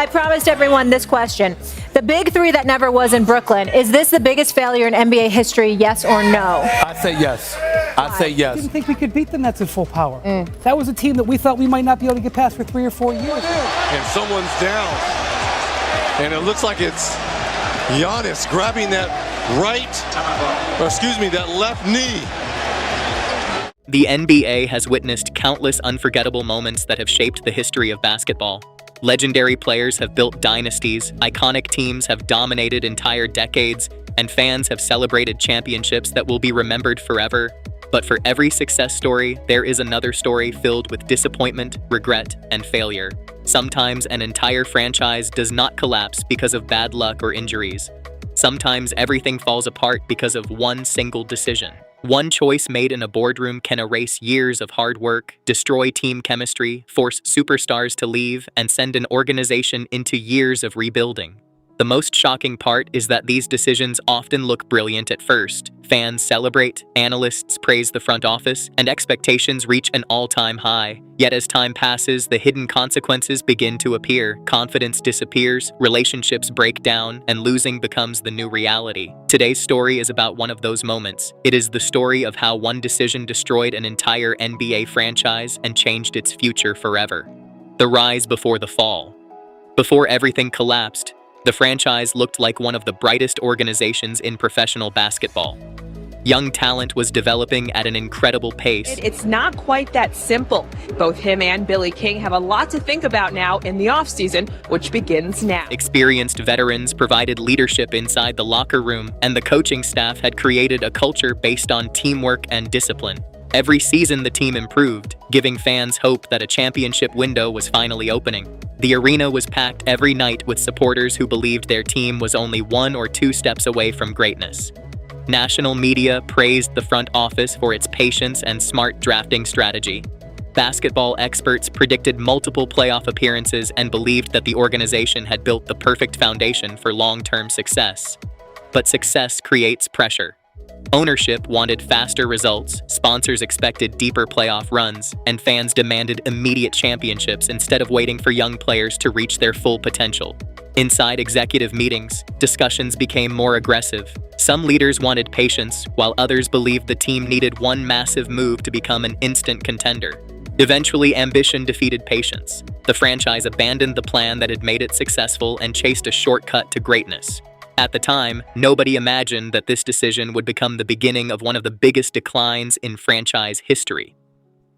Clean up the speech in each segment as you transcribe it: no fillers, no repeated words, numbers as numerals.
I promised everyone this question. The big three that never was in Brooklyn, is this the biggest failure in NBA history, yes or no? I say yes. I say yes. I didn't think we could beat the Nets in full power. That was a team that we thought we might not be able to get past for 3 or 4 years. And someone's down. And it looks like it's Giannis grabbing that that left knee. The NBA has witnessed countless unforgettable moments that have shaped the history of basketball. Legendary players have built dynasties, iconic teams have dominated entire decades, and fans have celebrated championships that will be remembered forever. But for every success story, there is another story filled with disappointment, regret, and failure. Sometimes an entire franchise does not collapse because of bad luck or injuries. Sometimes everything falls apart because of one single decision. One choice made in a boardroom can erase years of hard work, destroy team chemistry, force superstars to leave, and send an organization into years of rebuilding. The most shocking part is that these decisions often look brilliant at first. Fans celebrate, analysts praise the front office, and expectations reach an all-time high. Yet as time passes, the hidden consequences begin to appear. Confidence disappears, relationships break down, and losing becomes the new reality. Today's story is about one of those moments. It is the story of how one decision destroyed an entire NBA franchise and changed its future forever. The rise before the fall. Before everything collapsed, the franchise looked like one of the brightest organizations in professional basketball. Young talent was developing at an incredible pace. It's not quite that simple. Both him and Billy King have a lot to think about now in the offseason, which begins now. Experienced veterans provided leadership inside the locker room, and the coaching staff had created a culture based on teamwork and discipline. Every season the team improved, giving fans hope that a championship window was finally opening. The arena was packed every night with supporters who believed their team was only 1 or 2 steps away from greatness. National media praised the front office for its patience and smart drafting strategy. Basketball experts predicted multiple playoff appearances and believed that the organization had built the perfect foundation for long-term success. But success creates pressure. Ownership wanted faster results, sponsors expected deeper playoff runs, and fans demanded immediate championships instead of waiting for young players to reach their full potential. Inside executive meetings, discussions became more aggressive. Some leaders wanted patience, while others believed the team needed one massive move to become an instant contender. Eventually, ambition defeated patience. The franchise abandoned the plan that had made it successful and chased a shortcut to greatness. At the time, nobody imagined that this decision would become the beginning of one of the biggest declines in franchise history.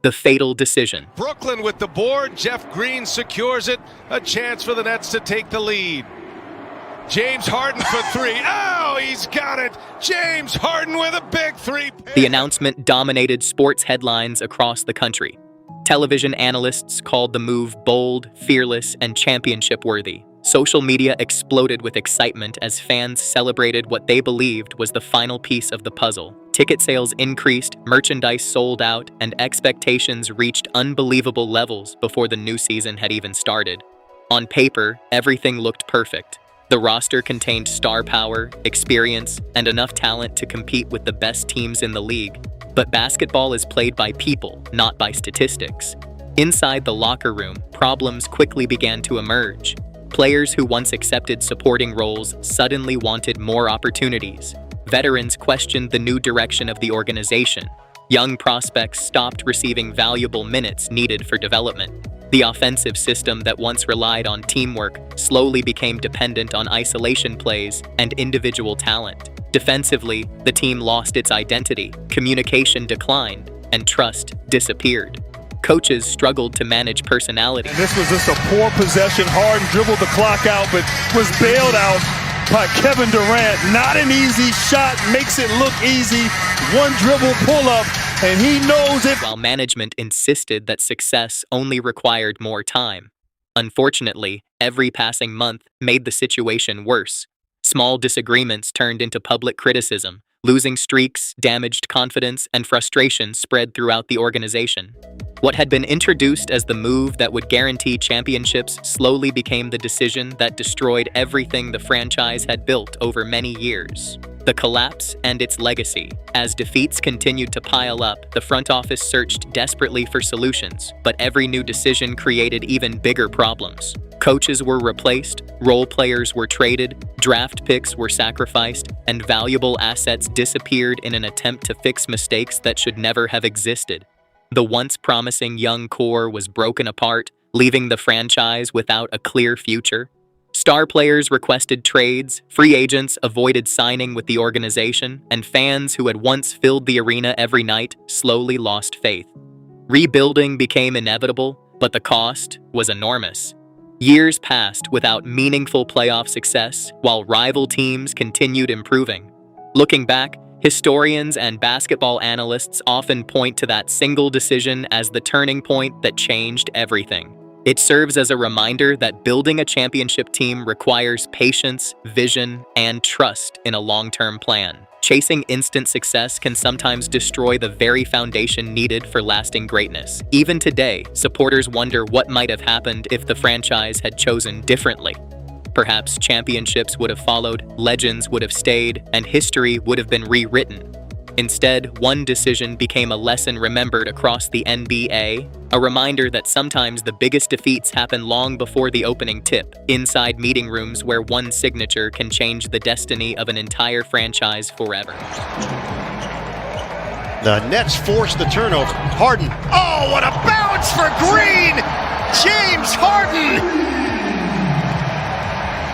The fatal decision. Brooklyn with the board. Jeff Green secures it. A chance for the Nets to take the lead. James Harden for 3. Oh, he's got it. James Harden with a big 3. The announcement dominated sports headlines across the country. Television analysts called the move bold, fearless, and championship-worthy. Social media exploded with excitement as fans celebrated what they believed was the final piece of the puzzle. Ticket sales increased, merchandise sold out, and expectations reached unbelievable levels before the new season had even started. On paper, everything looked perfect. The roster contained star power, experience, and enough talent to compete with the best teams in the league. But basketball is played by people, not by statistics. Inside the locker room, problems quickly began to emerge. Players who once accepted supporting roles suddenly wanted more opportunities. Veterans questioned the new direction of the organization. Young prospects stopped receiving valuable minutes needed for development. The offensive system that once relied on teamwork slowly became dependent on isolation plays and individual talent. Defensively, the team lost its identity, communication declined, and trust disappeared. Coaches struggled to manage personality. And this was just a poor possession. Harden dribbled the clock out, but was bailed out by Kevin Durant. Not an easy shot, makes it look easy. One dribble pull-up, and he knows it. While management insisted that success only required more time. Unfortunately, every passing month made the situation worse. Small disagreements turned into public criticism. Losing streaks, damaged confidence, and frustration spread throughout the organization. What had been introduced as the move that would guarantee championships slowly became the decision that destroyed everything the franchise had built over many years. The collapse and its legacy. As defeats continued to pile up, the front office searched desperately for solutions, but every new decision created even bigger problems. Coaches were replaced, role players were traded, draft picks were sacrificed, and valuable assets disappeared in an attempt to fix mistakes that should never have existed. The once promising young core was broken apart, leaving the franchise without a clear future. Star players requested trades, free agents avoided signing with the organization, and fans who had once filled the arena every night slowly lost faith. Rebuilding became inevitable, but the cost was enormous. Years passed without meaningful playoff success, while rival teams continued improving. Looking back, historians and basketball analysts often point to that single decision as the turning point that changed everything. It serves as a reminder that building a championship team requires patience, vision, and trust in a long-term plan. Chasing instant success can sometimes destroy the very foundation needed for lasting greatness. Even today, supporters wonder what might have happened if the franchise had chosen differently. Perhaps championships would have followed, legends would have stayed, and history would have been rewritten. Instead, one decision became a lesson remembered across the NBA, a reminder that sometimes the biggest defeats happen long before the opening tip, inside meeting rooms where one signature can change the destiny of an entire franchise forever. The Nets force the turnover. Harden. Oh, what a bounce for Green! James Harden!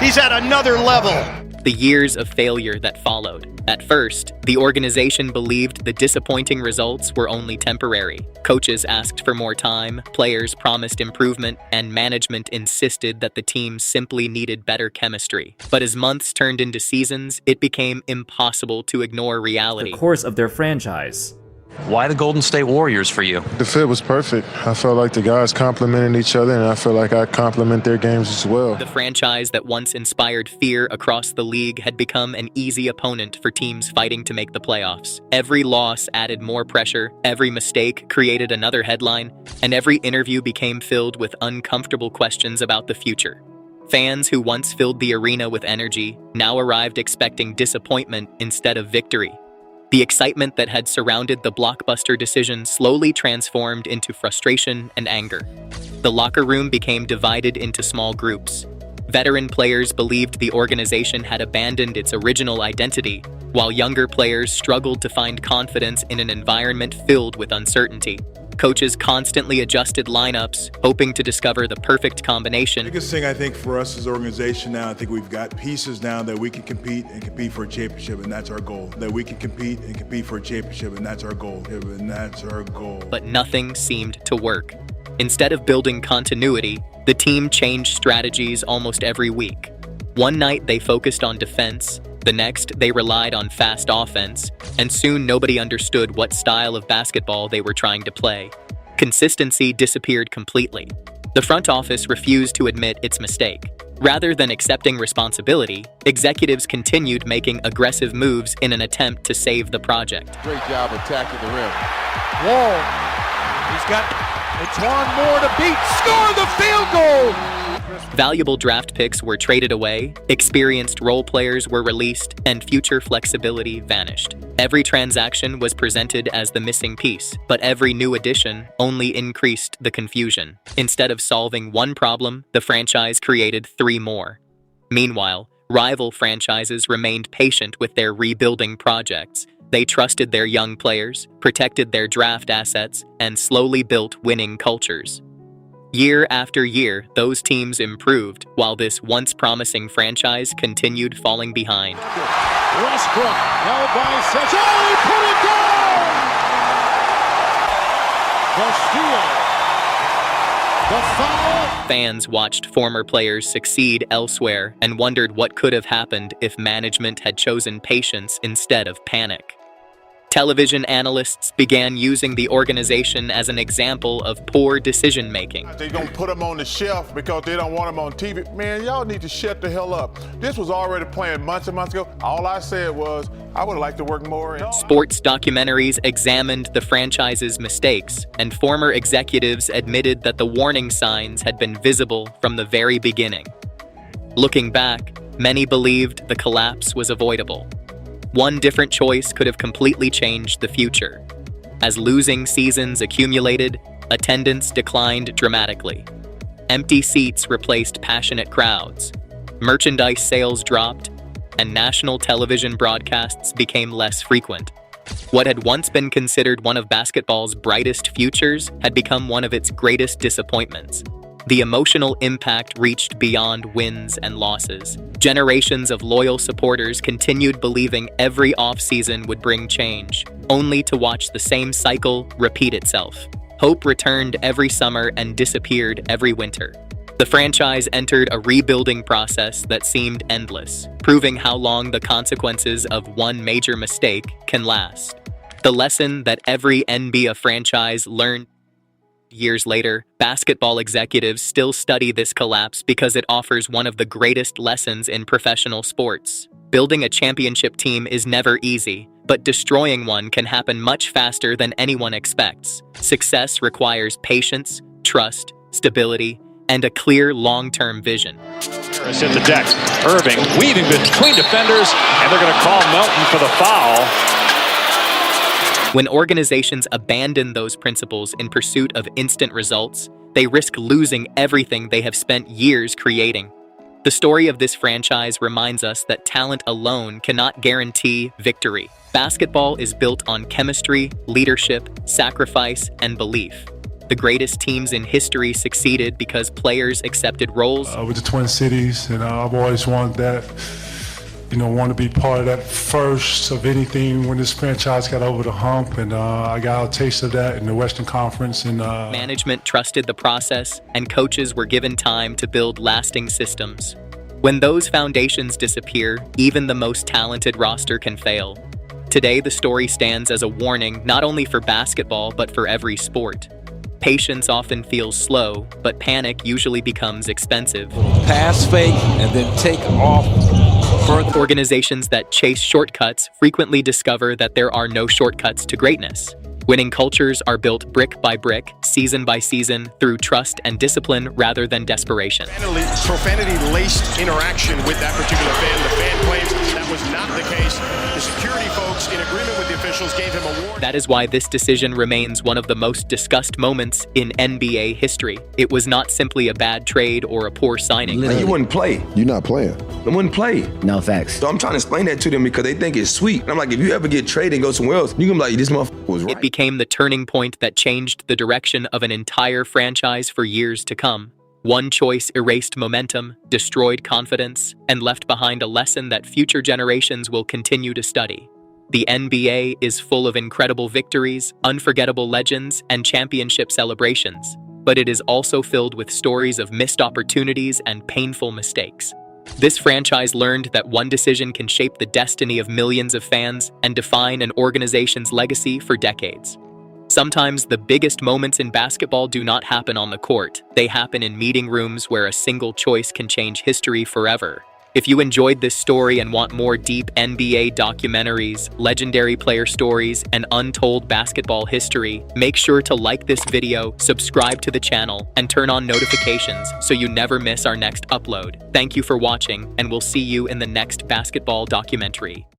He's at another level. The years of failure that followed. At first, the organization believed the disappointing results were only temporary. Coaches asked for more time, players promised improvement, and management insisted that the team simply needed better chemistry. But as months turned into seasons, it became impossible to ignore reality. The course of their franchise. Why the Golden State Warriors for you? The fit was perfect. I felt like the guys complimented each other, and I feel like I compliment their games as well. The franchise that once inspired fear across the league had become an easy opponent for teams fighting to make the playoffs. Every loss added more pressure, every mistake created another headline, and every interview became filled with uncomfortable questions about the future. Fans who once filled the arena with energy now arrived expecting disappointment instead of victory. The excitement that had surrounded the blockbuster decision slowly transformed into frustration and anger. The locker room became divided into small groups. Veteran players believed the organization had abandoned its original identity, while younger players struggled to find confidence in an environment filled with uncertainty. Coaches constantly adjusted lineups, hoping to discover the perfect combination. The biggest thing I think for us as an organization now, I think we've got pieces now that we can compete for a championship, and that's our goal. That we can compete for a championship, and that's our goal. And that's our goal. But nothing seemed to work. Instead of building continuity, the team changed strategies almost every week. One night they focused on defense, the next they relied on fast offense, and soon nobody understood what style of basketball they were trying to play. Consistency disappeared completely. The front office refused to admit its mistake. Rather than accepting responsibility, executives continued making aggressive moves in an attempt to save the project. Great job attacking the rim. Wall. He's got Antoine Moore to beat. Score the field goal! Valuable draft picks were traded away, experienced role players were released, and future flexibility vanished. Every transaction was presented as the missing piece, but every new addition only increased the confusion. Instead of solving one problem, the franchise created 3 more. Meanwhile, rival franchises remained patient with their rebuilding projects. They trusted their young players, protected their draft assets, and slowly built winning cultures. Year after year, those teams improved, while this once promising franchise continued falling behind. Westbrook held by Seth. Oh, he put it down! The steal. The foul. Fans watched former players succeed elsewhere and wondered what could have happened if management had chosen patience instead of panic. Television analysts began using the organization as an example of poor decision-making. They're going to put them on the shelf because they don't want them on TV. Man, y'all need to shut the hell up. This was already planned months and months ago. All I said was, I would like to work more. Sports documentaries examined the franchise's mistakes, and former executives admitted that the warning signs had been visible from the very beginning. Looking back, many believed the collapse was avoidable. One different choice could have completely changed the future. As losing seasons accumulated, attendance declined dramatically. Empty seats replaced passionate crowds. Merchandise sales dropped, and national television broadcasts became less frequent. What had once been considered one of basketball's brightest futures had become one of its greatest disappointments. The emotional impact reached beyond wins and losses. Generations of loyal supporters continued believing every offseason would bring change, only to watch the same cycle repeat itself. Hope returned every summer and disappeared every winter. The franchise entered a rebuilding process that seemed endless, proving how long the consequences of one major mistake can last. The lesson that every NBA franchise learned years later, basketball executives still study this collapse because it offers one of the greatest lessons in professional sports. Building a championship team is never easy, but destroying one can happen much faster than anyone expects. Success requires patience, trust, stability, and a clear long-term vision. Harris hit the deck. Irving weaving between defenders, and they're going to call Melton for the foul. When organizations abandon those principles in pursuit of instant results, they risk losing everything they have spent years creating. The story of this franchise reminds us that talent alone cannot guarantee victory. Basketball is built on chemistry, leadership, sacrifice, and belief. The greatest teams in history succeeded because players accepted roles. With the Twin Cities, and I've always wanted that, want to be part of that first of anything when this franchise got over the hump, and I got a taste of that in the Western Conference. And management trusted the process, and coaches were given time to build lasting systems. When those foundations disappear, even the most talented roster can fail. Today, the story stands as a warning not only for basketball but for every sport. Patience often feels slow, but panic usually becomes expensive. Pass fake and then take off further. Organizations that chase shortcuts frequently discover that there are no shortcuts to greatness. Winning cultures are built brick by brick, season by season, through trust and discipline rather than desperation. Profanity-laced interaction with that particular fan. The fan claims that was not the case. The security folks, in agreement with the officials, gave him a warning. That is why this decision remains one of the most discussed moments in NBA history. It was not simply a bad trade or a poor signing. Like, you wouldn't play. You're not playing. I wouldn't play. No facts. So I'm trying to explain that to them because they think it's sweet. And I'm like, if you ever get traded and go somewhere else, you can be like, this motherfucker was right. It became the turning point that changed the direction of an entire franchise for years to come. One choice erased momentum, destroyed confidence, and left behind a lesson that future generations will continue to study. The NBA is full of incredible victories, unforgettable legends, and championship celebrations, but it is also filled with stories of missed opportunities and painful mistakes. This franchise learned that one decision can shape the destiny of millions of fans and define an organization's legacy for decades. Sometimes the biggest moments in basketball do not happen on the court. They happen in meeting rooms where a single choice can change history forever. If you enjoyed this story and want more deep NBA documentaries, legendary player stories, and untold basketball history, make sure to like this video, subscribe to the channel, and turn on notifications so you never miss our next upload. Thank you for watching, and we'll see you in the next basketball documentary.